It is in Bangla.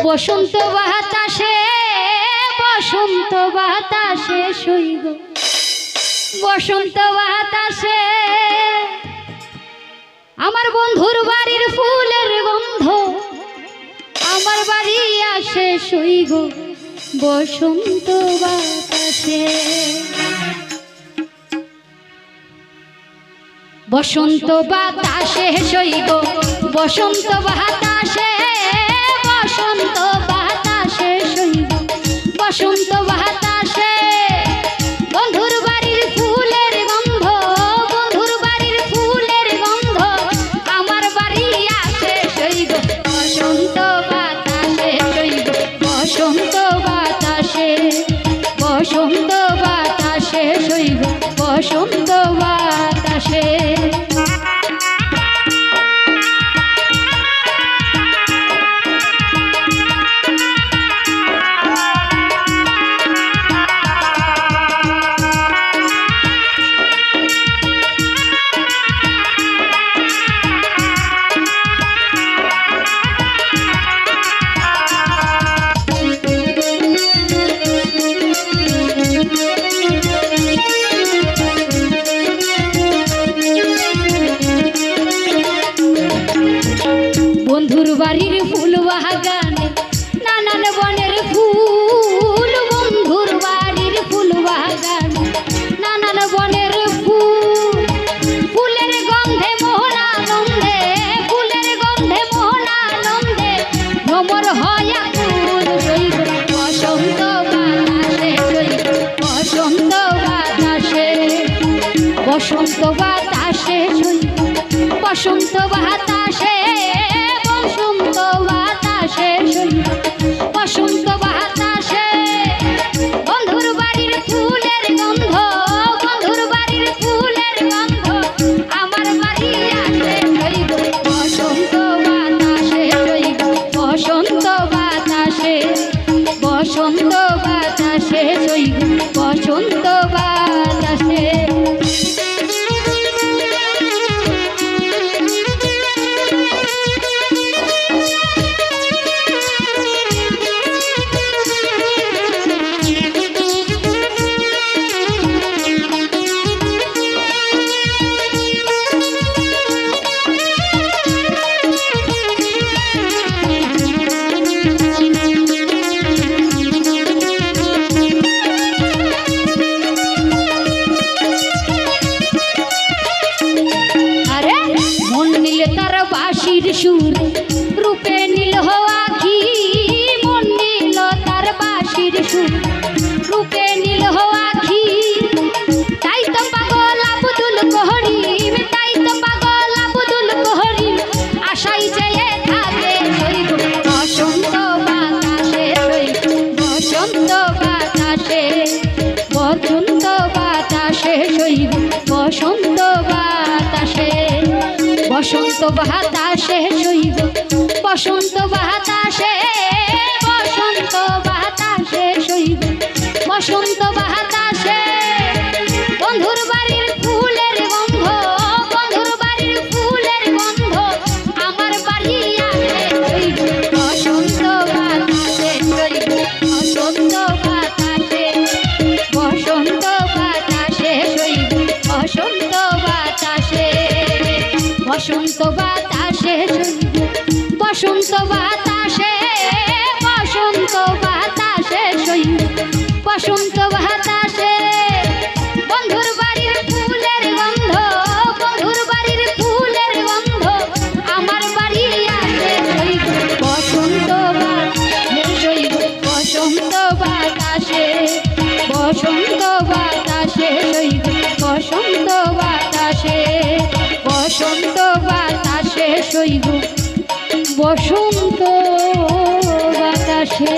বসন্ত বাতাসে শৈব বসন্ত বাতাসে আমার বন্ধুর বাড়ির ফুলের গন্ধ আমার বাড়ি আসে শৈব বসন্ত বাতাসে বসন্ত বাতাসে শৈব বসন্ত বাতাসে বসন্ত বাতাসে শৈব বসন্ত বাতাসে বন্ধুর বাড়ির ফুলের গন্ধ বন্ধুর বাড়ির ফুলের গন্ধ আমার বাড়ি আসে শৈব বসন্ত বাতাসে শৈব বসন্ত বাতাসে বসন্ত বাতাসে শৈব বসন্ত বাতাসে বন্ধুর বাড়ির ফুল বাগানে নানান বনের ফুল বন্ধুর বাড়ির ফুল বাগানে নানান বনের ফুল ফুলের গন্ধে মোহনানন্দে ফুলের গন্ধে মোহনানন্দে ভ্রমর হয় আকুল শৈব বসন্ত বাতাসে শৈব বসন্ত বাতাসে বসন্ত বাতাসে শৈব বসন্ত বাতাসে বসন্ত বাতাসে শৈব বসন্ত বাতাসে বন্ধুর বাড়ির ফুলের গন্ধ বন্ধুর বাড়ির ফুলের গন্ধ আমার বাড়ি আসে শৈব বসন্ত বাতাসে শৈব বসন্ত বাতাসে বসন্ত বাতাসে শৈব বসন্ত বাতাসে সুর রূপে নীল আখি মন নীল তার বাঁশির সুর রূপে নীল আখি তাই তো পাগল আব্দুল করিম তাই তো পাগল আব্দুল করিম আশাই চেয়ে থাকে শৈব বসন্ত বাতাসে শৈব বসন্ত বাতাসে বসন্ত বাতাসে শৈব বসন্ত বাতাসে বসন্ত বাতাসে শৈব বসন্ত বাতাসে বসন্ত বাতাসে শৈব বসন্ত বাতাসে বন্ধুর বাড়ির ফুলের গন্ধ বন্ধুর বাড়ির ফুলের গন্ধ আমার বাড়ি আসে শৈব বসন্ত বাতাসে শৈব বসন্ত বাতাসে বসন্ত বাতাসে শৈব বসন্ত বাতাসে বসন্ত বাতাসে বসন্ত বাতাসে বসন্ত বাতাসে শৈব বসন্ত বাতাসে বন্ধুর বাড়ির ফুলের গন্ধ বন্ধুর বাড়ির ফুলের গন্ধ আমার বাড়ি আসে শৈব বসন্ত বাতাসে শৈব বসন্ত বাতাসে বসন্ত বাতাসে শৈব বসন্ত বাতাসে বসন্ত বাতাসে শৈব বসন্ত বাতাসে।